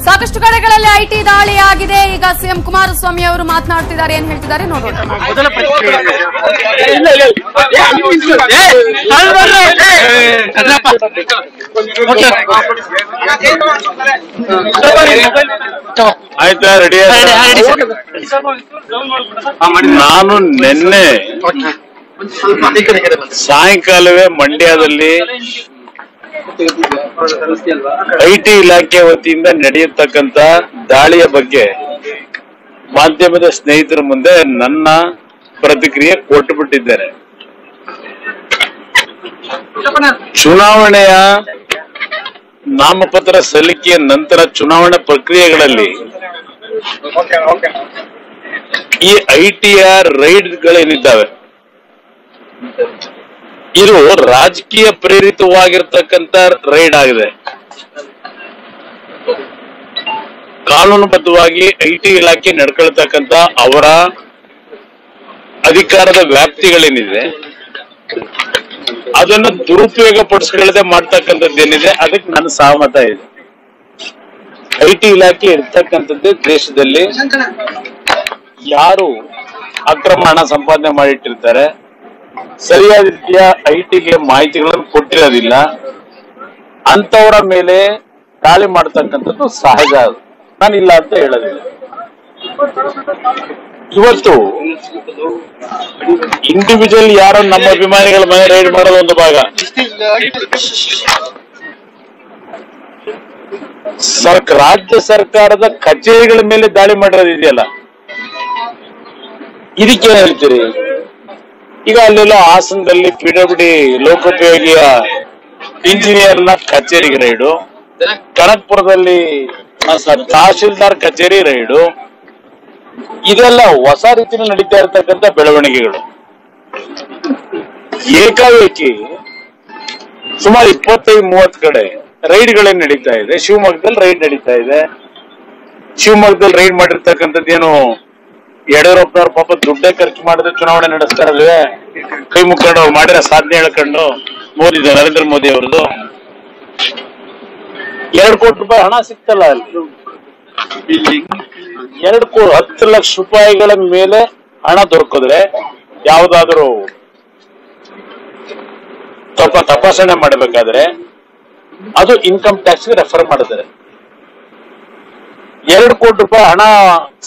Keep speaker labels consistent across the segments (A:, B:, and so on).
A: ಸಾಕಷ್ಟು ಕಡೆಗಳಲ್ಲಿ ಐಟಿ ದಾಳಿ ಆಗಿದೆ. ಈಗ ಸಿಎಂ ಕುಮಾರಸ್ವಾಮಿ ಅವರು ಮಾತನಾಡ್ತಿದ್ದಾರೆ, ಏನ್ ಹೇಳ್ತಿದ್ದಾರೆ ನೋಡೋಣ.
B: ಆಯ್ತಾ, ರೆಡಿ? ನಾನು ನಿನ್ನೆ ಸಾಯಂಕಾಲವೇ ಮಂಡ್ಯದಲ್ಲಿ ಐಟಿ ಇಲಾಖೆ ವತಿಯಿಂದ ನಡೆಯತಕ್ಕಂತ ದಾಳಿಯ ಬಗ್ಗೆ ಮಾಧ್ಯಮದ ಸ್ನೇಹಿತರ ಮುಂದೆ ನನ್ನ ಪ್ರತಿಕ್ರಿಯೆ ಕೊಟ್ಟುಬಿಟ್ಟಿದ್ದೇನೆ. ಚುನಾವಣೆಯ ನಾಮಪತ್ರ ಸಲ್ಲಿಕೆಯ ನಂತರ ಚುನಾವಣಾ ಪ್ರಕ್ರಿಯೆಗಳಲ್ಲಿ ಈ ಐಟಿಯ ರೈಡ್ಗಳೇನಿದ್ದಾವೆ ಇದು ರಾಜಕೀಯ ಪ್ರೇರಿತವಾಗಿರ್ತಕ್ಕಂಥ ರೈಡ್ ಆಗಿದೆ. ಕಾನೂನುಬದ್ಧವಾಗಿ ಐಟಿ ಇಲಾಖೆ ನಡ್ಕೊಳ್ತಕ್ಕಂಥ ಅವರ ಅಧಿಕಾರದ ವ್ಯಾಪ್ತಿಗಳೇನಿದೆ ಅದನ್ನು ದುರುಪಯೋಗ ಪಡಿಸ್ಕೊಳ್ಳದೆ ಮಾಡ್ತಕ್ಕಂಥದ್ದೇನಿದೆ ಅದಕ್ಕೆ ನನ್ನ ಸಹಮತ ಇದೆ. ಐಟಿ ಇಲಾಖೆ ಇರ್ತಕ್ಕಂಥದ್ದೇ ದೇಶದಲ್ಲಿ ಯಾರು ಅಕ್ರಮ ಹಣ ಸಂಪಾದನೆ ಮಾಡಿಟ್ಟಿರ್ತಾರೆ, ಸರಿಯಾದ ರೀತಿಯ ಐಟಿಗೆ ಮಾಹಿತಿಗಳನ್ನು ಕೊಟ್ಟಿರೋದಿಲ್ಲ, ಅಂತವರ ಮೇಲೆ ದಾಳಿ ಮಾಡ್ತಕ್ಕಂಥದ್ದು ಸಹಜ. ನಾನಿಲ್ಲ ಅಂತ ಹೇಳೋದಿಲ್ಲ. ಇವತ್ತು ಇಂಡಿವಿಜುವಲ್ ಯಾರೋ ನಮ್ಮ ಅಭಿಮಾನಿಗಳ ಮನೆ ರೈಡ್ ಮಾಡೋದು ಒಂದು ಭಾಗ, ರಾಜ್ಯ ಸರ್ಕಾರದ ಕಚೇರಿಗಳ ಮೇಲೆ ದಾಳಿ ಮಾಡಿರೋದಿದೆಯಲ್ಲ, ಇದಕ್ಕೇನ್ ಹೇಳ್ತೀರಿ? ಈಗ ಅಲ್ಲೆಲ್ಲ ಹಾಸನದಲ್ಲಿ ಪಿಡಬ್ಲ್ಯೂಡಿ ಲೋಕೋಪಯೋಗಿಯ ಇಂಜಿನಿಯರ್ನ ಕಚೇರಿಗೆ ರೈಡು, ಕನಕಪುರದಲ್ಲಿ ತಹಶೀಲ್ದಾರ್ ಕಚೇರಿ ರೈಡು, ಇದೆಲ್ಲ ಹೊಸ ರೀತಿಯಲ್ಲಿ ನಡೀತಾ ಇರತಕ್ಕಂಥ ಬೆಳವಣಿಗೆಗಳು. ಏಕಾಏಕಿ ಸುಮಾರು 25-30 ಕಡೆ ರೈಡ್ಗಳೇ ನಡೀತಾ ಇದೆ. ಶಿವಮೊಗ್ಗದಲ್ಲಿ ರೈಡ್ ನಡೀತಾ ಇದೆ. ಶಿವಮೊಗ್ಗದಲ್ಲಿ ರೈಡ್ ಮಾಡಿರ್ತಕ್ಕಂಥದ್ದೇನು ಯಡಿಯೂರಪ್ಪನವ್ರ ಪಾಪ ದುಡ್ಡೇ ಖರ್ಚು ಮಾಡಿದ್ರೆ ಚುನಾವಣೆ ನಡೆಸ್ತಾರಲ್ವೇ, ಕೈ ಮುಕ್ಕೊಂಡು ಅವ್ರು ಮಾಡಿರೋ ಸಾಧನೆ ಹೇಳ್ಕೊಂಡು ಮೋದಿ ನರೇಂದ್ರ ಮೋದಿ ಅವ್ರದ್ದು 2 ಕೋಟಿ ರೂಪಾಯಿ ಹಣ ಸಿಕ್ತಲ್ಲ ಅಲ್ಲಿ. 10 ಲಕ್ಷ ರೂಪಾಯಿಗಳ ಮೇಲೆ ಹಣ ದೊರಕಿದ್ರೆ ಯಾವ್ದಾದ್ರು ಸ್ವಲ್ಪ ತಪಾಸಣೆ ಮಾಡಬೇಕಾದ್ರೆ ಅದು ಇನ್ಕಮ್ ಟ್ಯಾಕ್ಸ್ ರೆಫರ್ ಮಾಡಿದ್ದಾರೆ. 2 ಕೋಟಿ ರೂಪಾಯಿ ಹಣ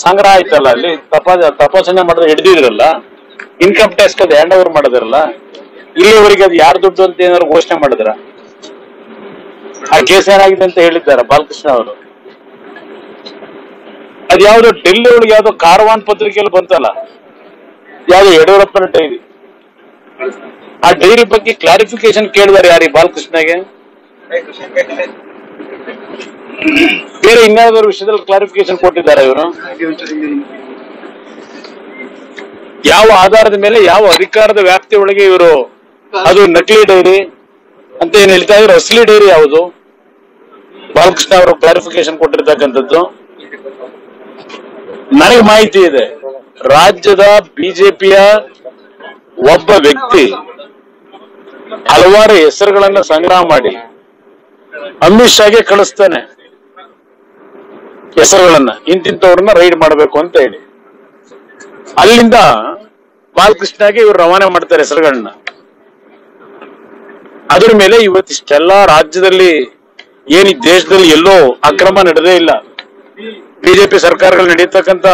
B: ಸಂಗ್ರಹ ಆಯ್ತಲ್ಲ ಅಲ್ಲಿ, ತಪಾಸಣೆ ಮಾಡಿದ್ರೆ ಹಿಡಿದಿದ್ರಲ್ಲ, ಇನ್ಕಮ್ ಟ್ಯಾಕ್ಸ್ ಅದು ಹ್ಯಾಂಡ್ ಓವರ್ ಮಾಡಿದ್ರಲ್ಲ, ಇಲ್ಲಿವರೆಗೆ ಅದು ಯಾರು ದುಡ್ಡು ಅಂತ ಏನಾದ್ರು ಘೋಷಣೆ ಮಾಡಿದ್ರ? ಆ ಕೇಸ್ ಏನಾಗಿದೆ ಅಂತ ಹೇಳಿದ್ದಾರೆ ಬಾಲಕೃಷ್ಣ ಅವರು. ಅದ್ಯಾವ್ದೋ ಡೆಲ್ಲಿ ಒಳಗೆ ಯಾವ್ದೋ ಕಾರ್ವಾನ್ ಪತ್ರಿಕೆಯಲ್ಲಿ ಬಂತಲ್ಲ, ಯಾವ್ದು ಯಡಿಯೂರಪ್ಪನ ಡೈರಿ, ಆ ಡೈರಿ ಬಗ್ಗೆ ಕ್ಲಾರಿಫಿಕೇಶನ್ ಕೇಳಿದಾರೆ ಯಾರಿಗೆ? ಬಾಲಕೃಷ್ಣಗೆ. ಬೇರೆ ಇನ್ಯಾವುದಾದ್ರು ವಿಷಯದಲ್ಲಿ ಕ್ಲಾರಿಫಿಕೇಶನ್ ಕೊಟ್ಟಿದ್ದಾರೆ ಇವರು? ಯಾವ ಆಧಾರದ ಮೇಲೆ, ಯಾವ ಅಧಿಕಾರದ ವ್ಯಾಪ್ತಿ ಒಳಗೆ ಇವರು ಅದು ನಕಲಿ ಡೈರಿ ಅಂತ ಏನ್ ಹೇಳ್ತಾ ಇದ್ರು, ಅಸಲಿ ಡೈರಿ ಯಾವುದು? ಬಾಲಕೃಷ್ಣ ಅವರು ಕ್ಲಾರಿಫಿಕೇಶನ್ ಕೊಟ್ಟಿರ್ತಕ್ಕಂಥದ್ದು ನನಗೆ ಮಾಹಿತಿ ಇದೆ. ರಾಜ್ಯದ ಬಿಜೆಪಿಯ ಒಬ್ಬ ವ್ಯಕ್ತಿ ಹಲವಾರು ಹೆಸರುಗಳನ್ನ ಸಂಗ್ರಹ ಮಾಡಿ ಅಮಿತ್ ಶಾಗೆ ಕಳಿಸ್ತಾನೆ ಹೆಸರುಗಳನ್ನ, ಇಂತಿಂತವ್ರನ್ನ ರೈಡ್ ಮಾಡಬೇಕು ಅಂತ ಹೇಳಿ. ಅಲ್ಲಿಂದ ಬಾಲಕೃಷ್ಣಗೆ ಇವರು ರವಾನೆ ಮಾಡ್ತಾರೆ ಹೆಸರುಗಳನ್ನ. ಅದ್ರ ಮೇಲೆ ಇವತ್ತಿಷ್ಟೆಲ್ಲ ರಾಜ್ಯದಲ್ಲಿ ಏನ್ ಈ ದೇಶದಲ್ಲಿ ಎಲ್ಲೋ ಅಕ್ರಮ ನಡೆದೇ ಇಲ್ಲ. ಬಿಜೆಪಿ ಸರ್ಕಾರಗಳು ನಡೀತಕ್ಕಂತ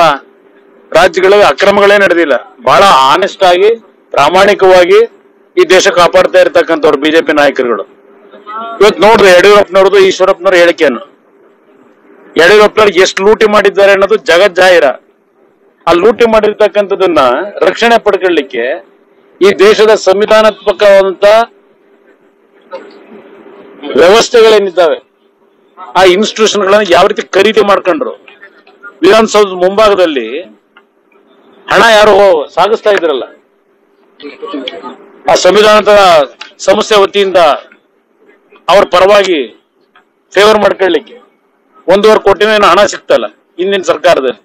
B: ರಾಜ್ಯಗಳಲ್ಲಿ ಅಕ್ರಮಗಳೇ ನಡೆದಿಲ್ಲ. ಬಹಳ ಆನೆಸ್ಟ್ ಆಗಿ ಪ್ರಾಮಾಣಿಕವಾಗಿ ಈ ದೇಶ ಕಾಪಾಡ್ತಾ ಇರ್ತಕ್ಕಂಥವ್ರು ಬಿಜೆಪಿ ನಾಯಕರುಗಳು. ಇವತ್ತು ನೋಡ್ರಿ ಯಡಿಯೂರಪ್ಪನವ್ರದ್ದು, ಈಶ್ವರಪ್ಪನವ್ರ ಹೇಳಿಕೆಯನ್ನು. ಯಡಿಯೂರಪ್ಪನವ್ರು ಎಷ್ಟು ಲೂಟಿ ಮಾಡಿದ್ದಾರೆ ಅನ್ನೋದು ಜಗಜ್ಜಾಹಿರ. ಆ ಲೂಟಿ ಮಾಡಿರ್ತಕ್ಕಂಥದನ್ನ ರಕ್ಷಣೆ ಪಡ್ಕೊಳ್ಳಿಕ್ಕೆ ಈ ದೇಶದ ಸಂವಿಧಾನಾತ್ಮಕವಾದಂತ ವ್ಯವಸ್ಥೆಗಳೇನಿದ್ದಾವೆ, ಆ ಇನ್ಸ್ಟಿಟ್ಯೂಷನ್ಗಳನ್ನ ಯಾವ ರೀತಿ ಖರೀದಿ ಮಾಡ್ಕೊಂಡ್ರು. ವಿಧಾನಸೌಧದ ಮುಂಭಾಗದಲ್ಲಿ ಹಣ ಯಾರು ಸಾಗಿಸ್ತಾ ಇದ್ರಲ್ಲ, ಆ ಸಂವಿಧಾನದ ಸಂಸ್ಥೆ ವತಿಯಿಂದ ಅವ್ರ ಪರವಾಗಿ ಫೇವರ್ ಮಾಡ್ಕೊಳ್ಳಿಕ್ಕೆ 1.5 ಕೋಟಿನ ಹಣ ಸಿಗ್ತಲ್ಲ ಹಿಂದಿನ ಸರ್ಕಾರದಲ್ಲಿ.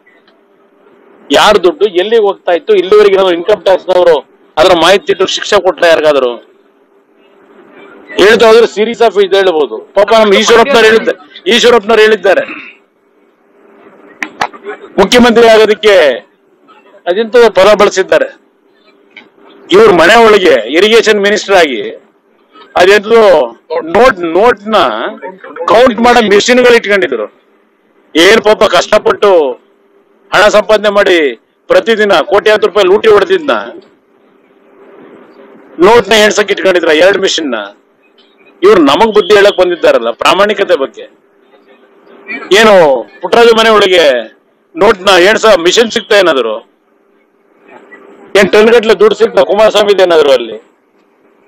B: ಯಾರ ದುಡ್ಡು ಎಲ್ಲಿಗೆ ಹೋಗ್ತಾ ಇತ್ತು, ಇಲ್ಲಿವರೆಗೆ ಇನ್ಕಮ್ ಟ್ಯಾಕ್ಸ್ನವರು ಅದರ ಮಾಹಿತಿ ಇಟ್ಟು ಶಿಕ್ಷೆ ಕೊಟ್ರೆ ಯಾರಿಗಾದ್ರು? ಹೇಳ್ತಾ ಹೋದ್ರೆ ಸೀರೀಸ್ ಆಫ್ ಇದು ಹೇಳ್ಬಹುದು. ಪಾಪ ನಮ್ಮ ಈಶ್ವರಪ್ಪನವ್ರು ಹೇಳಿದ್ದಾರೆ ಮುಖ್ಯಮಂತ್ರಿ ಆಗೋದಕ್ಕೆ ಅದೆಂತ ಪದ ಬಳಸಿದ್ದಾರೆ. ಇವ್ರ ಮನೆ ಒಳಗೆ ಇರಿಗೇಷನ್ ಮಿನಿಸ್ಟರ್ ಆಗಿ ಅದೆಂತೂ ನೋಟ್ ನ ಕೌಂಟ್ ಮಾಡೋ ಮಿಷಿನ್ಗಳು ಇಟ್ಕೊಂಡಿದ್ರು. ಏನ್ ಪಾಪ ಕಷ್ಟಪಟ್ಟು ಹಣ ಸಂಪಾದನೆ ಮಾಡಿ ಪ್ರತಿದಿನ ಕೋಟ್ಯಾಂತರ ರೂಪಾಯಿ ಲೂಟಿ ಹೊಡೆದಿದ್ನ ನೋಟ್ ನ ಎಣ್ಸಕ್ ಇಟ್ಕೊಂಡಿದ್ರ 2 ಮಿಷಿನ್ ನ. ಇವ್ರು ನಮಗ್ ಬುದ್ಧಿ ಹೇಳಕ್ ಬಂದಿದ್ದಾರಲ್ಲ ಪ್ರಾಮಾಣಿಕತೆ ಬಗ್ಗೆ. ಏನು ಪುಟ್ಟರಾಜು ಮನೆ ಒಳಗೆ ನೋಟ್ ನ ಎಣ್ಸ ಮಿಷಿನ್ ಸಿಗ್ತಾ ಏನಾದ್ರು, ಏನ್ ಟನ್ ಗಟ್ಲೆ ದುಡ್ಡು ಸಿಗ್ತಾ ಕುಮಾರಸ್ವಾಮಿ ಏನಾದ್ರು ಅಲ್ಲಿ?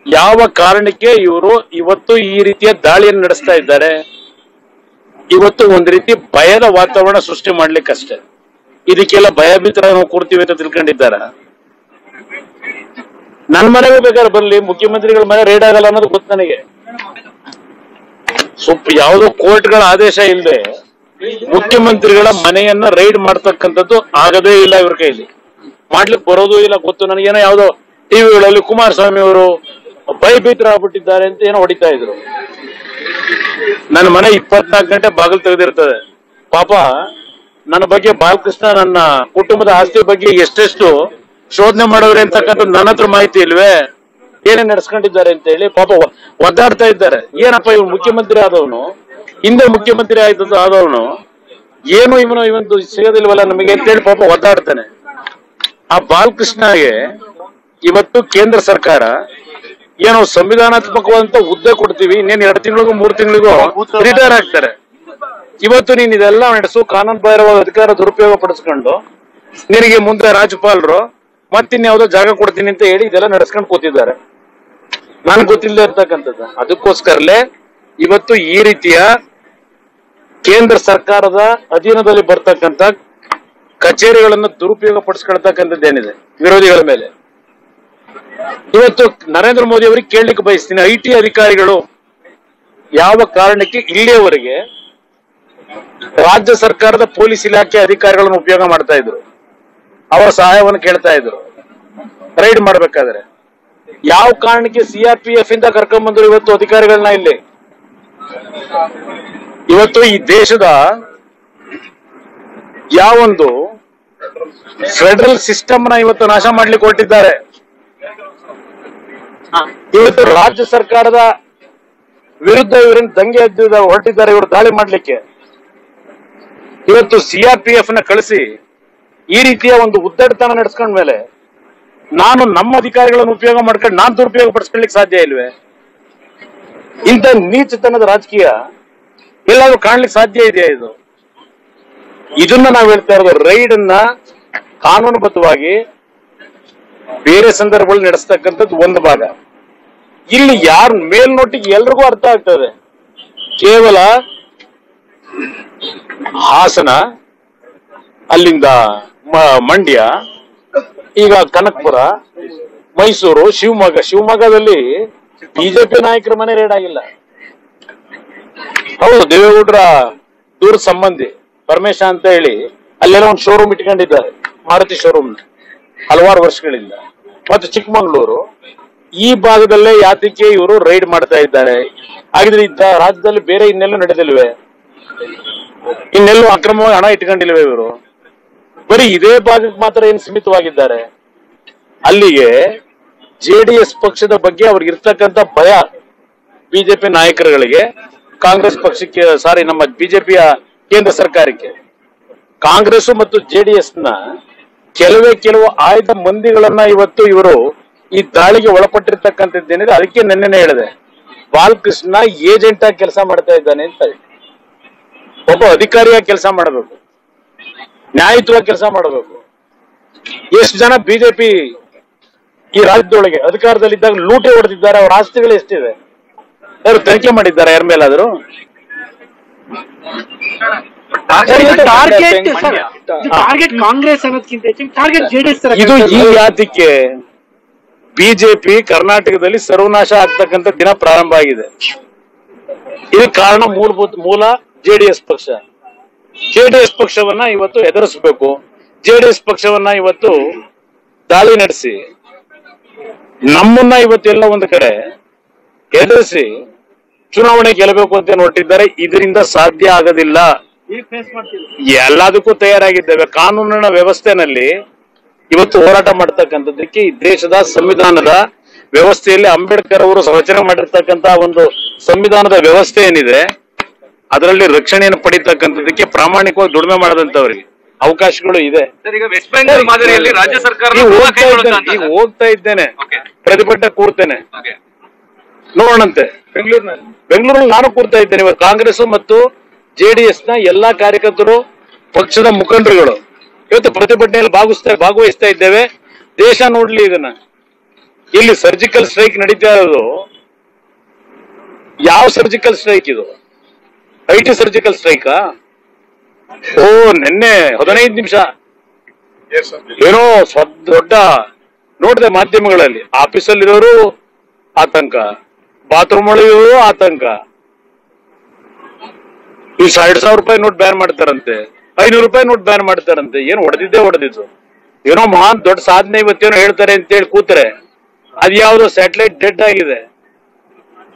B: ಯಾವ ಕಾರಣಕ್ಕೆ ಇವರು ಇವತ್ತು ಈ ರೀತಿಯ ದಾಳಿಯನ್ನು ನಡೆಸ್ತಾ ಇದ್ದಾರೆ? ಇವತ್ತು ಒಂದ್ ರೀತಿ ಭಯದ ವಾತಾವರಣ ಸೃಷ್ಟಿ ಮಾಡ್ಲಿಕ್ಕಷ್ಟೇ. ಇದಕ್ಕೆಲ್ಲ ಭಯಭೀತರ ನಾವು ಕೂರ್ತೀವಿ ಅಂತ ತಿಳ್ಕೊಂಡಿದ್ದಾರ? ನನ್ ಮನೆಗೂ ಬೇಕಾದ್ರೆ ಬರ್ಲಿ, ಮುಖ್ಯಮಂತ್ರಿಗಳ ಮನೆ ರೇಡ್ ಆಗಲ್ಲ ಅನ್ನೋದು ಗೊತ್ತು ನನಗೆ. ಯಾವುದೋ ಕೋರ್ಟ್ಗಳ ಆದೇಶ ಇಲ್ಲದೆ ಮುಖ್ಯಮಂತ್ರಿಗಳ ಮನೆಯನ್ನ ರೈಡ್ ಮಾಡ್ತಕ್ಕಂಥದ್ದು ಆಗದೇ ಇಲ್ಲ ಇವ್ರ ಕೈಲಿ, ಮಾಡ್ಲಿಕ್ಕೆ ಬರೋದು ಇಲ್ಲ. ಗೊತ್ತು ನನಗೇನೋ ಯಾವುದೋ ಟಿವಿಗಳಲ್ಲಿ ಕುಮಾರಸ್ವಾಮಿ ಅವರು ಭಯಭೀತರಾಗ್ಬಿಟ್ಟಿದ್ದಾರೆ ಅಂತ ಏನೋ ಹೊಡಿತಾ ಇದ್ರು. ನನ್ನ ಮನೆ 24 ಗಂಟೆ ಬಾಗಿಲು ತೆಗೆದಿರ್ತದೆ. ಪಾಪ ನನ್ನ ಬಗ್ಗೆ ಬಾಲಕೃಷ್ಣ ನನ್ನ ಕುಟುಂಬದ ಆಸ್ತಿ ಬಗ್ಗೆ ಎಷ್ಟೆಷ್ಟು ಶೋಧನೆ ಮಾಡೋರು ಅಂತಕ್ಕಂಥ ನನ್ನ ಹತ್ರ ಮಾಹಿತಿ ಇಲ್ವೇ? ಏನೇನ್ ನಡೆಸ್ಕೊಂಡಿದ್ದಾರೆ ಅಂತ ಹೇಳಿ ಪಾಪ ಒದ್ದಾಡ್ತಾ ಇದ್ದಾರೆ. ಏನಪ್ಪ ಇವ್ನು ಮುಖ್ಯಮಂತ್ರಿ ಆದವನು, ಹಿಂದೆ ಮುಖ್ಯಮಂತ್ರಿ ಆದವನು, ಏನು ಇವನು ಸಿಗೋದಿಲ್ವಲ್ಲ ನಮಗೆ ಅಂತ ಹೇಳಿ ಪಾಪ ಒದ್ದಾಡ್ತಾನೆ. ಆ ಬಾಲಕೃಷ್ಣಗೆ ಇವತ್ತು ಕೇಂದ್ರ ಸರ್ಕಾರ ಏನೋ ಸಂವಿಧಾನಾತ್ಮಕವಾದಂತ ಹುದ್ದೆ ಕೊಡ್ತೀವಿ, ಇನ್ನೇನು 2 ತಿಂಗಳಿಗೂ 3 ತಿಂಗಳಿಗೂ ರಿಟೈರ್ ಆಗ್ತಾರೆ. ಇವತ್ತು ನೀನ್ ಇದೆಲ್ಲ ನಡೆಸು, ಕಾನೂನು ಬಾಹಿರವಾದ ಅಧಿಕಾರ ದುರುಪಯೋಗ ಪಡಿಸ್ಕೊಂಡು ನಿನಗೆ ಮುಂದೆ ರಾಜ್ಯಪಾಲರು ಮತ್ತಿನ್ಯಾವುದೋ ಜಾಗ ಕೊಡ್ತೀನಿ ಅಂತ ಹೇಳಿ ಇದೆಲ್ಲ ನಡೆಸ್ಕೊಂಡು ಕೂತಿದ್ದಾರೆ. ನನ್ ಗೊತ್ತಿಲ್ಲದೆ ಇರ್ತಕ್ಕಂಥದ್ದು. ಅದಕ್ಕೋಸ್ಕರಲೇ ಇವತ್ತು ಈ ರೀತಿಯ ಕೇಂದ್ರ ಸರ್ಕಾರದ ಅಧೀನದಲ್ಲಿ ಬರ್ತಕ್ಕಂಥ ಕಚೇರಿಗಳನ್ನು ದುರುಪಯೋಗ ಪಡಿಸ್ಕೊಳ್ತಕ್ಕಂಥದ್ದೇನಿದೆ ವಿರೋಧಿಗಳ ಮೇಲೆ, ಇವತ್ತು ನರೇಂದ್ರ ಮೋದಿ ಅವರಿಗೆ ಕೇಳಲಿಕ್ಕೆ ಬಯಸ್ತೀನಿ, IT ಅಧಿಕಾರಿಗಳು ಯಾವ ಕಾರಣಕ್ಕೆ ಇಲ್ಲಿಯವರೆಗೆ ರಾಜ್ಯ ಸರ್ಕಾರದ ಪೊಲೀಸ್ ಇಲಾಖೆ ಅಧಿಕಾರಿಗಳನ್ನು ಉಪಯೋಗ ಮಾಡ್ತಾ ಇದ್ರು, ಅವರ ಸಹಾಯವನ್ನು ಕೇಳ್ತಾ ಇದ್ರು ರೈಡ್ ಮಾಡ್ಬೇಕಾದ್ರೆ? ಯಾವ ಕಾರಣಕ್ಕೆ CRPF ಇಂದ ಕರ್ಕೊಂಡ್ಬಂದ್ರು ಇವತ್ತು ಅಧಿಕಾರಿಗಳನ್ನ ಇಲ್ಲಿ? ಇವತ್ತು ಈ ದೇಶದ ಯಾವೊಂದು ಫೆಡರಲ್ ಸಿಸ್ಟಮ್ ನ ಇವತ್ತು ನಾಶ ಮಾಡ್ಲಿಕ್ಕೆ ಹೊರಟಿದ್ದಾರೆ. ಇವತ್ತು ರಾಜ್ಯ ಸರ್ಕಾರದ ವಿರುದ್ಧ ಇವರನ್ನು ದಂಗೆ ಹೊರಟಿದ್ದಾರೆ, ಇವರು ದಾಳಿ ಮಾಡ್ಲಿಕ್ಕೆ. ಇವತ್ತು CRPF ನ ಕಳಿಸಿ ಈ ರೀತಿಯ ಒಂದು ಉದ್ದಟತನ ನಡೆಸ್ಕೊಂಡ ಮೇಲೆ ನಾನು ನಮ್ಮ ಅಧಿಕಾರಿಗಳನ್ನು ಉಪಯೋಗ ಮಾಡ್ಕೊಂಡು ನಾನು ದುರುಪಯೋಗ ಪಡಿಸ್ಕೊಳ್ಳಿಕ್ಕೆ ಸಾಧ್ಯ ಇಲ್ವೇ? ಇಂಥ ನೀಚತನದ ರಾಜಕೀಯ ಎಲ್ಲಾದ್ರೂ ಕಾಣ್ಲಿಕ್ಕೆ ಸಾಧ್ಯ ಇದೆಯಾ? ಇದನ್ನ ನಾವು ಹೇಳ್ತಾ ಇರೋದು. ರೈಡ್ ಅನ್ನ ಕಾನೂನುಬದ್ಧವಾಗಿ ಬೇರೆ ಸಂದರ್ಭಗಳು ನಡೆಸ್ತಕ್ಕಂಥದ್ದು ಒಂದು ಭಾಗ. ಇಲ್ಲಿ ಯಾರು ಮೇಲ್ನೋಟಿಗೆ ಎಲ್ರಿಗೂ ಅರ್ಥ ಆಗ್ತದೆ. ಕೇವಲ ಹಾಸನ, ಅಲ್ಲಿಂದ ಮಂಡ್ಯ, ಈಗ ಕನಕಪುರ, ಮೈಸೂರು, ಶಿವಮೊಗ್ಗದಲ್ಲಿ ಬಿಜೆಪಿ ನಾಯಕರ ಮನೆ ರೇಡ್ ಆಗಿಲ್ಲ. ಹೌದು, ದೇವೇಗೌಡರ ದೂರ ಸಂಬಂಧಿ ಪರಮೇಶ ಅಂತ ಹೇಳಿ ಅಲ್ಲೆಲ್ಲ ಒಂದು ಶೋರೂಮ್ ಇಟ್ಕೊಂಡಿದ್ದಾರೆ, ಮಾರುತಿ ಶೋರೂಮ್, ಹಲವಾರು ವರ್ಷಗಳಿಂದ. ಮತ್ತು ಚಿಕ್ಕಮಗಳೂರು ಈ ಭಾಗದಲ್ಲೇ ಯಾತಕ್ಕೆ ಇವರು ರೈಡ್ ಮಾಡ್ತಾ ಇದ್ದಾರೆ? ಹಾಗಿದ್ರೆ ರಾಜ್ಯದಲ್ಲಿ ಬೇರೆ ಇನ್ನೆಲ್ಲೂ ನಡೆದಿಲ್ವೇ? ಇನ್ನೆಲ್ಲೂ ಅಕ್ರಮವಾಗಿ ಹಣ ಇಟ್ಕೊಂಡಿಲ್ವೇ ಇವರು? ಬರೀ ಇದೇ ಭಾಗಕ್ಕೆ ಮಾತ್ರ ಏನು ಸೀಮಿತವಾಗಿದ್ದಾರೆ? ಅಲ್ಲಿಗೆ JDS ಪಕ್ಷದ ಬಗ್ಗೆ ಅವ್ರಿಗೆ ಇರ್ತಕ್ಕಂಥ ಭಯ ಬಿಜೆಪಿ ನಾಯಕರುಗಳಿಗೆ, ಕಾಂಗ್ರೆಸ್ ಪಕ್ಷಕ್ಕೆ, ನಮ್ಮ ಬಿಜೆಪಿಯ ಕೇಂದ್ರ ಸರ್ಕಾರಕ್ಕೆ, ಕಾಂಗ್ರೆಸ್ ಮತ್ತು JDS ನ ಕೆಲವು ಆಯ್ದ ಮಂದಿಗಳನ್ನ ಇವತ್ತು ಇವರು ಈ ದಾಳಿಗೆ ಒಳಪಟ್ಟಿರ್ತಕ್ಕಂಥದ್ದೇನಿದೆ. ಅದಕ್ಕೆ ನೆನ್ನೆನೆ ಹೇಳಿದೆ, ಬಾಲಕೃಷ್ಣ ಏಜೆಂಟ್ ಆಗಿ ಕೆಲಸ ಮಾಡ್ತಾ ಇದ್ದಾನೆ ಅಂತ. ಒಬ್ಬ ಅಧಿಕಾರಿಯಾಗಿ ಕೆಲಸ ಮಾಡಬೇಕು, ನ್ಯಾಯಯುತವಾಗಿ ಕೆಲಸ ಮಾಡಬೇಕು. ಎಷ್ಟು ಜನ ಬಿಜೆಪಿ ಈ ರಾಜ್ಯದೊಳಗೆ ಅಧಿಕಾರದಲ್ಲಿದ್ದಾಗ ಲೂಟಿ ಹೊಡೆದಿದ್ದಾರೆ? ಅವರ ಆಸ್ತಿಗಳು ಎಷ್ಟಿದೆ? ಯಾರು ತನಿಖೆ ಮಾಡಿದ್ದಾರೆ ಯಾರ ಮೇಲಾದರೂ?
C: ಟಾರ್ಗೆಟ್ ಕಾಂಗ್ರೆಸ್ ಅನ್ನೋದಕ್ಕಿಂತ ಟಾರ್ಗೆಟ್ JDS.
B: ಇದು ಈ ಯಾತಕ್ಕೆ ಬಿಜೆಪಿ ಕರ್ನಾಟಕದಲ್ಲಿ ಸರ್ವನಾಶ ಆಗ್ತಕ್ಕಂಥ ದಿನ ಪ್ರಾರಂಭ ಆಗಿದೆ. ಇದಕ್ಕೆ ಕಾರಣ ಮೂಲ JDS ಪಕ್ಷ. JDS ಪಕ್ಷವನ್ನ ಇವತ್ತು ಎದುರಿಸಬೇಕು. JDS ಪಕ್ಷವನ್ನ ಇವತ್ತು ದಾಳಿ ನಡೆಸಿ ನಮ್ಮನ್ನ ಇವತ್ತೆಲ್ಲ ಒಂದು ಕಡೆ ಎದುರಿಸಿ ಚುನಾವಣೆ ಗೆಲ್ಲಬೇಕು ಅಂತ ಹೊರಟಿದ್ದಾರೆ. ಇದರಿಂದ ಸಾಧ್ಯ ಆಗೋದಿಲ್ಲ. ಎಲ್ಲದಕ್ಕೂ ತಯಾರಾಗಿದ್ದೇವೆ. ಕಾನೂನಿನ ವ್ಯವಸ್ಥೆನಲ್ಲಿ ಇವತ್ತು ಹೋರಾಟ ಮಾಡ್ತಕ್ಕಂಥದ್ದಕ್ಕೆ ಈ ದೇಶದ ಸಂವಿಧಾನದ ವ್ಯವಸ್ಥೆಯಲ್ಲಿ ಅಂಬೇಡ್ಕರ್ ಅವರು ರಚನೆ ಮಾಡಿರ್ತಕ್ಕಂತ ಒಂದು ಸಂವಿಧಾನದ ವ್ಯವಸ್ಥೆ ಏನಿದೆ ಅದರಲ್ಲಿ ರಕ್ಷಣೆಯನ್ನು ಪಡಿತಕ್ಕಂಥದ್ದಕ್ಕೆ ಪ್ರಾಮಾಣಿಕವಾಗಿ ದುಡಿಮೆ ಮಾಡದಂತವರಿಗೆ ಅವಕಾಶಗಳು ಇದೆ.
D: ಈಗ ವೆಸ್ಟ್ ಬೆಂಗಾಲ್ ಮಾದರಿಯಲ್ಲಿ ರಾಜ್ಯ ಸರ್ಕಾರ
B: ಈಗ ಹೋಗ್ತಾ ಇದ್ದೇನೆ, ಪ್ರತಿಭಟನೆ ಕೂರ್ತೇನೆ, ನೋಡೋಣಂತೆ. ಬೆಂಗಳೂರಲ್ಲಿ ನಾನು ಕೂರ್ತಾ ಇದ್ದೇನೆ. ಇವತ್ತು ಕಾಂಗ್ರೆಸ್ ಮತ್ತು ಜೆಡಿಎಸ್ ನ ಎಲ್ಲಾ ಕಾರ್ಯಕರ್ತರು, ಪಕ್ಷದ ಮುಖಂಡರುಗಳು ಇವತ್ತು ಪ್ರತಿಭಟನೆಯಲ್ಲಿ ಭಾಗವಹಿಸ್ತಾ ಇದ್ದೇವೆ. ದೇಶ ನೋಡ್ಲಿ ಇದನ್ನ. ಇಲ್ಲಿ ಸರ್ಜಿಕಲ್ ಸ್ಟ್ರೈಕ್ ನಡೀತಾ ಇರೋದು ಯಾವ ಸರ್ಜಿಕಲ್ ಸ್ಟ್ರೈಕ್ ಇದು? IT ಸರ್ಜಿಕಲ್ ಸ್ಟ್ರೈಕಾ? ನಿನ್ನೆ 15 ನಿಮಿಷ ಏನೋ ದೊಡ್ಡ ನೋಡಿದೆ ಮಾಧ್ಯಮಗಳಲ್ಲಿ. ಆಫೀಸಲ್ಲಿರೋರು ಆತಂಕ, ಬಾತ್ರೂಮ್ ಒಳಗಿರೋರು ಆತಂಕ. ಈ 2,000 ರೂಪಾಯಿ ನೋಟ್ ಬ್ಯಾನ್ ಮಾಡ್ತಾರಂತೆ, 500 ರೂಪಾಯಿ ನೋಟ್ ಬ್ಯಾನ್ ಮಾಡ್ತಾರಂತೆ. ಏನು ಹೊಡೆದಿದ್ದು ಏನೋ ಮಹಾನ್ ದೊಡ್ಡ ಸಾಧನೆ ಇವತ್ತೇನೋ ಹೇಳ್ತಾರೆ ಅಂತೇಳಿ ಕೂತ್ರೆ ಅದ್ಯಾವುದೋ ಸ್ಯಾಟಲೈಟ್ ಡೆಡ್ ಆಗಿದೆ.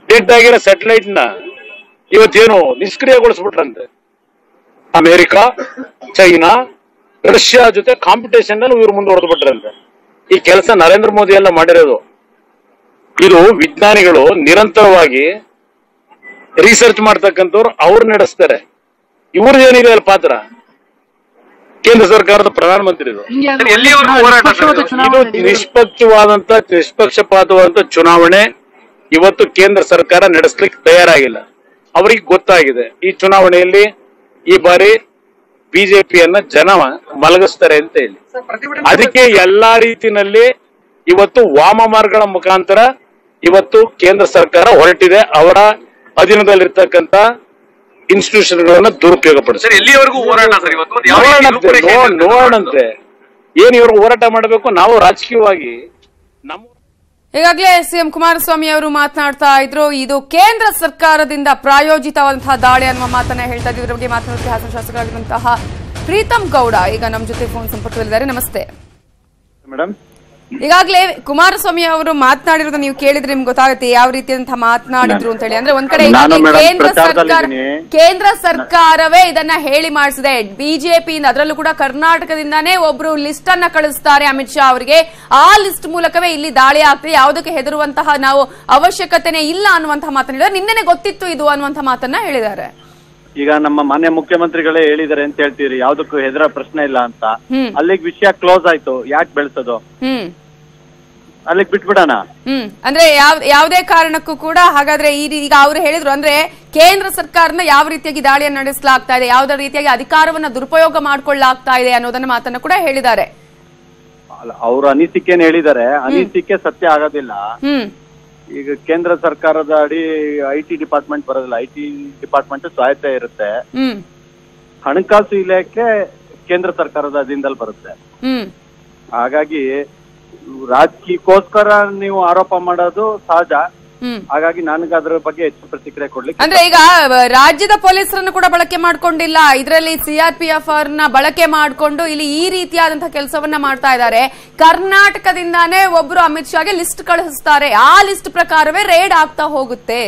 B: ಡೆಡ್ ಆಗಿರೋ ಸ್ಯಾಟಲೈಟ್ ನ ಇವತ್ತೇನು ನಿಷ್ಕ್ರಿಯಗೊಳಿಸ್ಬಿಟ್ರಂತೆ. ಅಮೆರಿಕ, ಚೈನಾ, ರಷ್ಯಾ ಜೊತೆ ಕಾಂಪಿಟೇಷನ್ ನಲ್ಲಿ ಇವ್ರು ಮುಂದುವರೆದ್ಬಿಟ್ರಂತೆ. ಈ ಕೆಲಸ ನರೇಂದ್ರ ಮೋದಿ ಎಲ್ಲ ಮಾಡಿರೋದು. ಇದು ವಿಜ್ಞಾನಿಗಳು ನಿರಂತರವಾಗಿ ರಿಸರ್ಚ್ ಮಾಡ್ತಕ್ಕಂಥವ್ರು ಅವ್ರು ನಡೆಸ್ತಾರೆ. ಇವ್ರದ್ದೇನಿದೆ ಅಲ್ಲಿ ಪಾತ್ರ? ಕೇಂದ್ರ ಸರ್ಕಾರದ ಪ್ರಧಾನಮಂತ್ರಿ ಇದು ನಿಷ್ಪಕ್ಷಪಾತವಾದಂತ ಚುನಾವಣೆ ಇವತ್ತು ಕೇಂದ್ರ ಸರ್ಕಾರ ನಡೆಸಲಿಕ್ಕೆ ತಯಾರಾಗಿಲ್ಲ. ಅವರಿಗೆ ಗೊತ್ತಾಗಿದೆ ಈ ಚುನಾವಣೆಯಲ್ಲಿ ಈ ಬಾರಿ ಬಿಜೆಪಿಯನ್ನ ಜನ ಮಲಗಿಸ್ತಾರೆ ಅಂತ ಹೇಳಿ. ಅದಕ್ಕೆ ಎಲ್ಲಾ ರೀತಿಯಲ್ಲಿ ಇವತ್ತು ವಾಮ ಮಾರ್ಗಗಳ ಮುಖಾಂತರ ಇವತ್ತು ಕೇಂದ್ರ ಸರ್ಕಾರ ಹೊರಟಿದೆ. ಅವರ ಅಧೀನದಲ್ಲಿರ್ತಕ್ಕಂಥ ಇನ್ಸ್ಟಿಟ್ಯೂಷನ್ಗಳನ್ನ ದುರುಪಯೋಗ ಪಡಿಸ್ತಾರೆ.
D: ಎಲ್ಲಿವರೆಗೂ ಹೋರಾಟ ಸರ್ ಇವತ್ತು?
B: ನೋಡಂತೆ ಏನ್ ಇವ್ರು ಹೋರಾಟ ಮಾಡಬೇಕು. ನಾವು ರಾಜಕೀಯವಾಗಿ ನಮ್ಮ
A: ಈಗಾಗಲೇ ಸಿಎಂ ಕುಮಾರಸ್ವಾಮಿ ಅವರು ಮಾತನಾಡ್ತಾ ಇದ್ರು, ಇದು ಕೇಂದ್ರ ಸರ್ಕಾರದಿಂದ ಪ್ರಾಯೋಜಿತವಾದಂತಹ ದಾಳಿ ಅನ್ನುವ ಮಾತನ್ನ ಹೇಳ್ತಾ ಇದ್ರು. ಇದ್ರ ಬಗ್ಗೆ ಮಾತನಾಡುತ್ತೆ ಹಾಸನ ಶಾಸಕರಾಗಿರುವಂತಹ ಪ್ರೀತಂ ಗೌಡ ಈಗ ನಮ್ಮ ಜೊತೆ ಫೋನ್ ಸಂಪರ್ಕದಲ್ಲಿದ್ದಾರೆ. ನಮಸ್ತೆ
E: ಮೇಡಮ್.
A: ಈಗಾಗಲೇ ಕುಮಾರಸ್ವಾಮಿ ಅವರು ಮಾತನಾಡಿರೋದು ನೀವು ಕೇಳಿದ್ರೆ ನಿಮ್ಗೆ ಗೊತ್ತಾಗುತ್ತೆ ಯಾವ ರೀತಿಯಂತಹ ಮಾತನಾಡಿದ್ರು ಅಂತ ಹೇಳಿ. ಅಂದ್ರೆ ಒಂದ್ ಕಡೆ ಕೇಂದ್ರ ಸರ್ಕಾರವೇ ಇದನ್ನ ಹೇಳಿ ಮಾಡಿಸಿದೆ. ಬಿಜೆಪಿಯಿಂದ, ಅದರಲ್ಲೂ ಕೂಡ ಕರ್ನಾಟಕದಿಂದಾನೇ ಒಬ್ರು ಲಿಸ್ಟ್ ಅನ್ನ ಕಳಿಸ್ತಾರೆ ಅಮಿತ್ ಶಾ ಅವರಿಗೆ. ಆ ಲಿಸ್ಟ್ ಮೂಲಕವೇ ಇಲ್ಲಿ ದಾಳಿ ಆಗ್ತದೆ, ಯಾವುದಕ್ಕೆ ಹೆದರುವಂತಹ ನಾವು ಅವಶ್ಯಕತೆನೇ ಇಲ್ಲ ಅನ್ನುವಂತಹ ಮಾತನ್ನ ಹೇಳಿದ್ದಾರೆ. ನಿನ್ನೆನೆ ಗೊತ್ತಿತ್ತು ಇದು ಅನ್ನುವಂತಹ ಮಾತನ್ನ ಹೇಳಿದ್ದಾರೆ.
E: ಈಗ ನಮ್ಮ ಮಾನ್ಯ ಮುಖ್ಯಮಂತ್ರಿಗಳೇ ಹೇಳಿದ್ದಾರೆ ಅಂತ ಹೇಳ್ತೀರಿ, ಯಾವ್ದಕ್ಕೂ ಹೆದರ ಪ್ರಶ್ನೆ ಇಲ್ಲ ಅಂತ. ಅಲ್ಲಿಗೆ ವಿಷಯ ಕ್ಲೋಸ್ ಆಯ್ತು. ಯಾಕೆ ಬೆಳೆಸೋದು? ಅಲ್ಲಿಗೆ ಬಿಟ್ಬಿಡೋಣ.
A: ಅಂದ್ರೆ ಯಾವುದೇ ಕಾರಣಕ್ಕೂ ಕೂಡ ಹಾಗಾದ್ರೆ ಈಗ ಅವರು ಹೇಳಿದ್ರು, ಅಂದ್ರೆ ಕೇಂದ್ರ ಸರ್ಕಾರನ ಯಾವ ರೀತಿಯಾಗಿ ದಾಳಿಯನ್ನು ನಡೆಸಲಾಗ್ತಾ ಇದೆ, ಯಾವುದೇ ರೀತಿಯಾಗಿ ಅಧಿಕಾರವನ್ನ ದುರುಪಯೋಗ ಮಾಡ್ಕೊಳ್ಳಾಗ್ತಾ ಇದೆ ಅನ್ನೋದನ್ನ ಮಾತನ್ನ ಕೂಡ ಹೇಳಿದ್ದಾರೆ.
E: ಅವ್ರ ಅನಿಸಿಕೆನ ಹೇಳಿದ್ದಾರೆ. ಅನಿಸಿಕೆ ಸತ್ಯ ಆಗೋದಿಲ್ಲ. ಈಗ ಕೇಂದ್ರ ಸರ್ಕಾರದ ಅಡಿ IT ಡಿಪಾರ್ಟ್ಮೆಂಟ್ ಬರೋದಿಲ್ಲ. IT ಡಿಪಾರ್ಟ್ಮೆಂಟ್ ಸ್ವಾಯತ್ತ ಇರುತ್ತೆ. ಹಣಕಾಸು ಇಲಾಖೆ ಕೇಂದ್ರ ಸರ್ಕಾರದ ಅಧೀನದಲ್ಲಿ ಬರುತ್ತೆ. ಹಾಗಾಗಿ ರಾಜಕೀಯಕ್ಕೋಸ್ಕರ ನೀವು ಆರೋಪ ಮಾಡೋದು ಸಹಜ. ಹಾಗಾಗಿ ನನಗೆ ಅದರ ಬಗ್ಗೆ ಹೆಚ್ಚು ಪ್ರತಿಕ್ರಿಯೆ ಕೊಡ್ಲಿಕ್ಕೆ
A: ಅಂದ್ರೆ ಈಗ ರಾಜ್ಯದ ಪೊಲೀಸರನ್ನು ಕೂಡ ಬಳಕೆ ಮಾಡ್ಕೊಂಡಿಲ್ಲ, ಇದರಲ್ಲಿ CRPF ಅವ್ರನ್ನ ಬಳಕೆ ಮಾಡ್ಕೊಂಡು ಇಲ್ಲಿ ಈ ರೀತಿಯಾದಂತಹ ಕೆಲಸವನ್ನ ಮಾಡ್ತಾ ಇದ್ದಾರೆ. ಕರ್ನಾಟಕದಿಂದಾನೇ ಒಬ್ರು ಅಮಿತ್ ಶಾಗೆ ಲಿಸ್ಟ್ ಕಳಿಸ್ತಾರೆ. ಆ ಲಿಸ್ಟ್ ಪ್ರಕಾರವೇ ರೇಡ್ ಆಗ್ತಾ ಹೋಗುತ್ತೆ.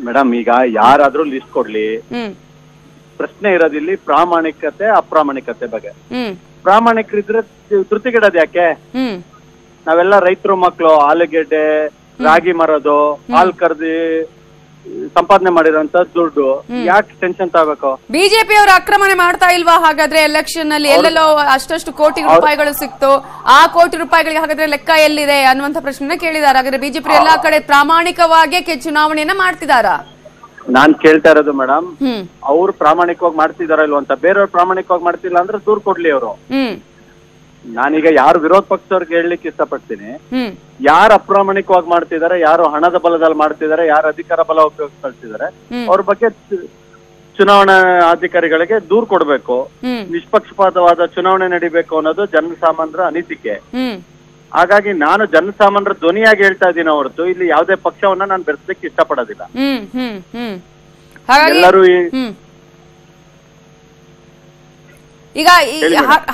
E: ಮೇಡಮ್, ಈಗ ಯಾರಾದ್ರೂ ಲಿಸ್ಟ್ ಕೊಡ್ಲಿ, ಪ್ರಶ್ನೆ ಇರೋದಿಲ್ಲಿ ಪ್ರಾಮಾಣಿಕತೆ ಅಪ್ರಾಮಾಣಿಕತೆ ಬಗ್ಗೆ. ಪ್ರಾಮಾಣಿಕರಿದ್ರೆ ತೃಪ್ತಿಗಿಡೋದು ಯಾಕೆ? ನಾವೆಲ್ಲ ರೈತರು ಮಕ್ಕಳು, ಆಲೂಗೆಡ್ಡೆ, ರಾಗಿ ಮರೋದು, ಹಾಲ್ ಕರ್ದಿ ಸಂಪಾದನೆ ಮಾಡಿರೋಂತ ದುಡ್ಡು ಯಾಕೆ ಟೆನ್ಷನ್ ತಗೋಬೇಕು?
A: ಬಿಜೆಪಿ ಅವರು ಆಕ್ರಮಣ ಮಾಡ್ತಾ ಇಲ್ವಾ ಹಾಗಾದ್ರೆ? ಎಲೆಕ್ಷನ್ ಅಲ್ಲಿ ಎಲ್ಲೆಲ್ಲೋ ಅಷ್ಟಷ್ಟು ಕೋಟಿ ರೂಪಾಯಿಗಳು ಸಿಕ್ತು, ಆ ಕೋಟಿ ರೂಪಾಯಿಗಳಿಗೆ ಹಾಗಾದ್ರೆ ಲೆಕ್ಕ ಎಲ್ಲಿದೆ ಅನ್ನುವಂತ ಪ್ರಶ್ನೆ ಕೇಳಿದಾರೆ. ಹಾಗಾದ್ರೆ ಬಿಜೆಪಿ ಎಲ್ಲಾ ಕಡೆ ಪ್ರಾಮಾಣಿಕವಾಗಿ ಚುನಾವಣೆಯನ್ನ ಮಾಡ್ತಿದಾರಾ?
E: ನಾನ್ ಕೇಳ್ತಾ ಇರೋದು ಮೇಡಮ್, ಅವ್ರು ಪ್ರಾಮಾಣಿಕವಾಗಿ ಮಾಡ್ತಿದಾರ ಇಲ್ವ ಅಂತ. ಬೇರೆಯವ್ರು ಪ್ರಾಮಾಣಿಕವಾಗಿ ಮಾಡ್ತಿಲ್ಲ ಅಂದ್ರೆ ದೂರ್ ಕೊಡ್ಲಿ ಅವರು. ನಾನೀಗ ಯಾರು ವಿರೋಧ ಪಕ್ಷದವ್ರಿಗೆ ಹೇಳಲಿಕ್ಕೆ ಇಷ್ಟಪಡ್ತೀನಿ, ಯಾರು ಅಪ್ರಾಮಾಣಿಕವಾಗಿ ಮಾಡ್ತಿದ್ದಾರೆ, ಯಾರು ಹಣದ ಬಲದಲ್ಲಿ ಮಾಡ್ತಿದ್ದಾರೆ, ಯಾರು ಅಧಿಕಾರ ಬಲ ಉಪಯೋಗಿಸ್ತಿದ್ದಾರೆ, ಅವ್ರ ಬಗ್ಗೆ ಚುನಾವಣಾ ಅಧಿಕಾರಿಗಳಿಗೆ ದೂರ್ ಕೊಡ್ಬೇಕು. ನಿಷ್ಪಕ್ಷಪಾತವಾದ ಚುನಾವಣೆ ನಡಿಬೇಕು ಅನ್ನೋದು ಜನಸಾಮಾನ್ಯರ ಅನಿಸಿಕೆ. ಹಾಗಾಗಿ ನಾನು ಜನಸಾಮಾನ್ಯರ ಧ್ವನಿಯಾಗಿ ಹೇಳ್ತಾ ಇದ್ದೀನಿ ಹೊರತು ಇಲ್ಲಿ ಯಾವುದೇ ಪಕ್ಷವನ್ನ ನಾನು ಬೆರೆಸಲಿಕ್ಕೆ ಇಷ್ಟಪಡೋದಿಲ್ಲ. ಎಲ್ಲರೂ
A: ಈಗ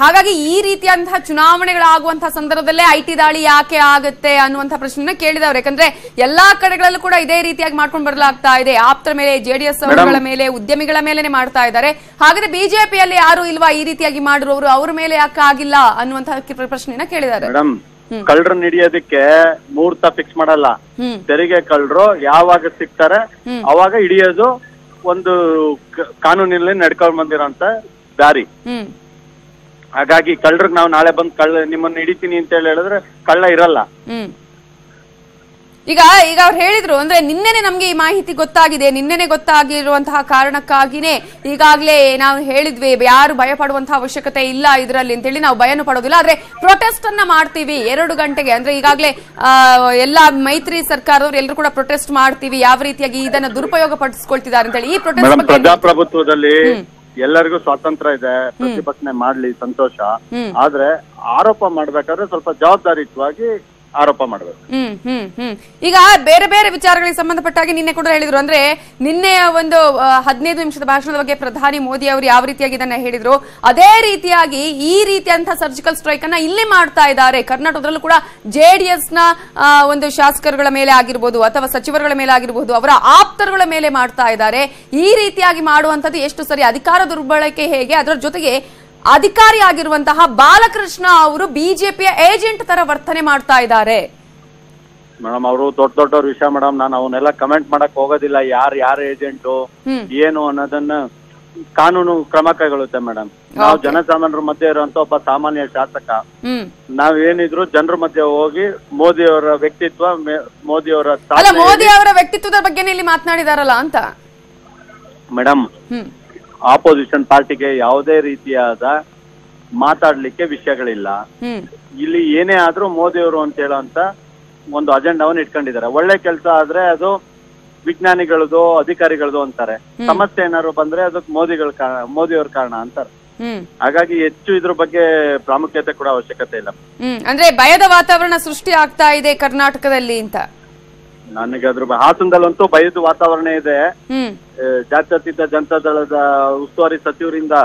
A: ಹಾಗಾಗಿ ಈ ರೀತಿಯಂತಹ ಚುನಾವಣೆಗಳಾಗುವಂತಹ ಸಂದರ್ಭದಲ್ಲೇ ಐಟಿ ದಾಳಿ ಯಾಕೆ ಆಗುತ್ತೆ ಅನ್ನುವಂತಹ ಪ್ರಶ್ನೆ ಕೇಳಿದವರು. ಯಾಕಂದ್ರೆ ಎಲ್ಲಾ ಕಡೆಗಳಲ್ಲೂ ಕೂಡ ಇದೇ ರೀತಿಯಾಗಿ ಮಾಡ್ಕೊಂಡು ಬರಲಾಗ್ತಾ ಇದೆ. ಆಪ್ತರ ಮೇಲೆ, ಜೆಡಿಎಸ್ ಅವರುಗಳ ಮೇಲೆ, ಉದ್ಯಮಿಗಳ ಮೇಲೆನೆ ಮಾಡ್ತಾ ಇದ್ದಾರೆ. ಹಾಗಾದ್ರೆ ಬಿಜೆಪಿಯಲ್ಲಿ ಯಾರು ಇಲ್ವಾ ಈ ರೀತಿಯಾಗಿ ಮಾಡಿರೋರು, ಅವ್ರ ಮೇಲೆ ಯಾಕೆ ಆಗಿಲ್ಲ ಅನ್ನುವಂತಹ ಪ್ರಶ್ನೆನ ಕೇಳಿದ್ದಾರೆ.
E: ಕಳ್ಳರನ್ನ ಹಿಡಿಯೋದಕ್ಕೆ ಮುಹೂರ್ತ ಫಿಕ್ಸ್ ಮಾಡಲ್ಲ. ತೆರಿಗೆ ಕಳ್ಳರು ಯಾವಾಗ ಸಿಗ್ತಾರೆ ಅವಾಗ ಹಿಡಿಯೋದು ಒಂದು ಕಾನೂನಿನಲ್ಲಿ ನಡ್ಕೊಂಡ್ ಬಂದಿರೋಂತ ದಾರಿ. ಹಾಗಾಗಿ ಕಳ್ಳರಿಗೆ ನಾವು ನಾಳೆ ಬಂದು ನಿಮ್ಮನ್ನ ಹಿಡಿತೀನಿ ಅಂತ ಹೇಳಿದ್ರೆ ಕಳ್ಳ ಇರಲ್ಲ.
A: ಈಗ ಅವ್ರು ಹೇಳಿದ್ರು ಅಂದ್ರೆ ನಿನ್ನೆನೆ ನಮ್ಗೆ ಈ ಮಾಹಿತಿ ಗೊತ್ತಾಗಿದೆ, ನಿನ್ನೆನೆ ಗೊತ್ತಾಗಿರುವಂತಹ ಕಾರಣಕ್ಕಾಗಿನೇ ಈಗಾಗಲೇ ನಾವು ಹೇಳಿದ್ವಿ ಯಾರು ಭಯ ಪಡುವಂತಹ ಅವಶ್ಯಕತೆ ಇಲ್ಲ ಇದರಲ್ಲಿ ಅಂತ ಹೇಳಿ. ನಾವು ಭಯನೂ ಪಡೋದಿಲ್ಲ, ಆದ್ರೆ ಪ್ರೊಟೆಸ್ಟ್ ಅನ್ನ ಮಾಡ್ತೀವಿ 2 ಗಂಟೆಗೆ. ಅಂದ್ರೆ ಈಗಾಗಲೇ ಎಲ್ಲಾ ಮೈತ್ರಿ ಸರ್ಕಾರದವರು ಎಲ್ಲರೂ ಕೂಡ ಪ್ರೊಟೆಸ್ಟ್ ಮಾಡ್ತೀವಿ, ಯಾವ ರೀತಿಯಾಗಿ ಇದನ್ನ ದುರುಪಯೋಗ ಪಡಿಸ್ಕೊಳ್ತಿದ್ದಾರೆ ಅಂತ ಹೇಳಿ. ಈ ಪ್ರೊಟೆಸ್ಟ್
E: ಪ್ರಜಾಪ್ರಭುತ್ವದಲ್ಲಿ ಎಲ್ಲರಿಗೂ ಸ್ವಾತಂತ್ರ್ಯ ಇದೆ, ಪ್ರತಿಭಟನೆ ಮಾಡ್ಲಿ, ಸಂತೋಷ. ಆದ್ರೆ ಆರೋಪ ಮಾಡ್ಬೇಕಾದ್ರೆ ಸ್ವಲ್ಪ ಜವಾಬ್ದಾರಿಯುತವಾಗಿ ಆರೋಪ ಮಾಡಬೇಕು.
A: ಈಗ ಬೇರೆ ಬೇರೆ ವಿಚಾರಗಳಿಗೆ ಸಂಬಂಧಪಟ್ಟಾಗಿ ನಿನ್ನೆ ಕೂಡ ಹೇಳಿದ್ರು. ಅಂದ್ರೆ ನಿನ್ನೆ ಒಂದು 15 ನಿಮಿಷದ ಭಾಷಣದ ಬಗ್ಗೆ ಪ್ರಧಾನಿ ಮೋದಿ ಅವರು ಯಾವ ರೀತಿಯಾಗಿ ಇದನ್ನ ಹೇಳಿದ್ರು, ಅದೇ ರೀತಿಯಾಗಿ ಈ ರೀತಿಯಂತಹ ಸರ್ಜಿಕಲ್ ಸ್ಟ್ರೈಕ್ ಅನ್ನ ಇಲ್ಲಿ ಮಾಡ್ತಾ ಇದ್ದಾರೆ. ಕರ್ನಾಟಕದಲ್ಲೂ ಕೂಡ ಜೆಡಿಎಸ್ ನ ಒಂದು ಶಾಸಕರುಗಳ ಮೇಲೆ ಆಗಿರ್ಬೋದು ಅಥವಾ ಸಚಿವರುಗಳ ಮೇಲೆ ಆಗಿರಬಹುದು, ಅವರ ಆಪ್ತರುಗಳ ಮೇಲೆ ಮಾಡ್ತಾ ಇದ್ದಾರೆ. ಈ ರೀತಿಯಾಗಿ ಮಾಡುವಂತದ್ದು ಎಷ್ಟು ಸರಿ? ಅಧಿಕಾರ ದುರ್ಬಳಕೆ ಹೇಗೆ? ಅದರ ಜೊತೆಗೆ ಅಧಿಕಾರಿಯಾಗಿರುವಂತಹ ಬಾಲಕೃಷ್ಣ ಅವರು ಬಿಜೆಪಿಯ ಏಜೆಂಟ್ ತರ ವರ್ತನೆ ಮಾಡ್ತಾ ಇದ್ದಾರೆ.
E: ಮೇಡಮ್ ಅವರು ದೊಡ್ಡವ್ರ ವಿಷಯ ಮೇಡಮ್, ನಾನು ಅವನ್ನೆಲ್ಲ ಕಮೆಂಟ್ ಮಾಡಕ್ ಹೋಗೋದಿಲ್ಲ. ಯಾರ ಏಜೆಂಟು ಏನು ಅನ್ನೋದನ್ನ ಕಾನೂನು ಕ್ರಮ ಕೈಗೊಳ್ಳುತ್ತೆ ಮೇಡಮ್. ನಾವು ಜನಸಾಮಾನ್ಯರ ಮಧ್ಯೆ ಇರುವಂತ ಒಬ್ಬ ಸಾಮಾನ್ಯ ಶಾಸಕ, ನಾವೇನಿದ್ರು ಜನರ ಮಧ್ಯೆ ಹೋಗಿ ಮೋದಿಯವರ ವ್ಯಕ್ತಿತ್ವ, ಮೋದಿಯವರ
A: ವ್ಯಕ್ತಿತ್ವದ ಬಗ್ಗೆ ಇಲ್ಲಿ ಮಾತನಾಡಿದಾರಲ್ಲ ಅಂತ
E: ಮೇಡಮ್. ಆಪೋಸಿಷನ್ ಪಾರ್ಟಿಗೆ ಯಾವುದೇ ರೀತಿಯಾದ ಮಾತಾಡ್ಲಿಕ್ಕೆ ವಿಷಯಗಳಿಲ್ಲ. ಇಲ್ಲಿ ಏನೇ ಆದ್ರೂ ಮೋದಿಯವರು ಅಂತ ಹೇಳೋಂತ ಒಂದು ಅಜೆಂಡಾವನ್ನು ಇಟ್ಕೊಂಡಿದ್ದಾರೆ. ಒಳ್ಳೆ ಕೆಲಸ ಆದ್ರೆ ಅದು ವಿಜ್ಞಾನಿಗಳದು, ಅಧಿಕಾರಿಗಳದು ಅಂತಾರೆ. ಸಮಸ್ಯೆ ಏನಾದ್ರು ಬಂದ್ರೆ ಅದಕ್ಕೆ ಮೋದಿಯವ್ರ ಕಾರಣ ಅಂತಾರೆ. ಹಾಗಾಗಿ ಹೆಚ್ಚು ಇದ್ರ ಬಗ್ಗೆ ಪ್ರಾಮುಖ್ಯತೆ ಕೂಡ ಅವಶ್ಯಕತೆ ಇಲ್ಲ.
A: ಅಂದ್ರೆ ಭಯದ ವಾತಾವರಣ ಸೃಷ್ಟಿ ಆಗ್ತಾ ಇದೆ ಕರ್ನಾಟಕದಲ್ಲಿ ಅಂತ
E: ನನಗೆ ಅದ್ರ ಹಾಸನದಲ್ಲಂತೂ ಭಯದ ವಾತಾವರಣ ಇದೆ. ಜಾತ್ಯತೀತ ಜನತಾ ದಳದ ಉಸ್ತುವಾರಿ ಸಚಿವರಿಂದ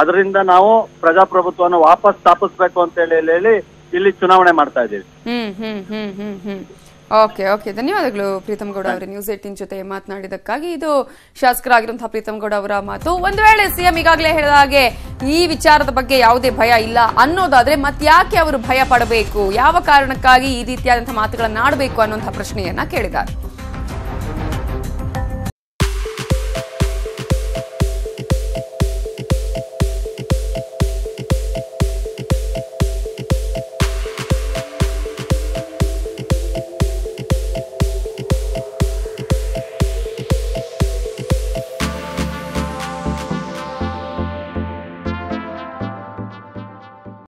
E: ಅದರಿಂದ ನಾವು ಪ್ರಜಾಪ್ರಭುತ್ವವನ್ನು ವಾಪಸ್ ಸ್ಥಾಪಿಸ್ಬೇಕು ಅಂತ ಹೇಳಿ ಇಲ್ಲಿ ಚುನಾವಣೆ ಮಾಡ್ತಾ ಇದ್ದೀವಿ.
A: ಓಕೆ, ಧನ್ಯವಾದಗಳು ಪ್ರೀತಮ್ ಗೌಡ ಅವರೇ ನ್ಯೂಸ್ 18 ಜೊತೆ ಮಾತನಾಡಿದಕ್ಕಾಗಿ. ಇದು ಶಾಸಕರಾಗಿರುವಂತಹ ಪ್ರೀತಮ್ ಗೌಡ ಅವರ ಮಾತು. ಒಂದು ವೇಳೆ ಸಿಎಂ ಈಗಾಗಲೇ ಹೇಳಿದ ಹಾಗೆ ಈ ವಿಚಾರದ ಬಗ್ಗೆ ಯಾವುದೇ ಭಯ ಇಲ್ಲ ಅನ್ನೋದಾದ್ರೆ ಮತ್ಯಾಕೆ ಅವರು ಭಯ ಪಡಬೇಕು, ಯಾವ ಕಾರಣಕ್ಕಾಗಿ ಈ ರೀತಿಯಾದಂತಹ ಮಾತುಗಳನ್ನ ಆಡಬೇಕು ಅನ್ನುವಂತಹ ಪ್ರಶ್ನೆಯನ್ನ ಕೇಳಿದ್ದಾರೆ.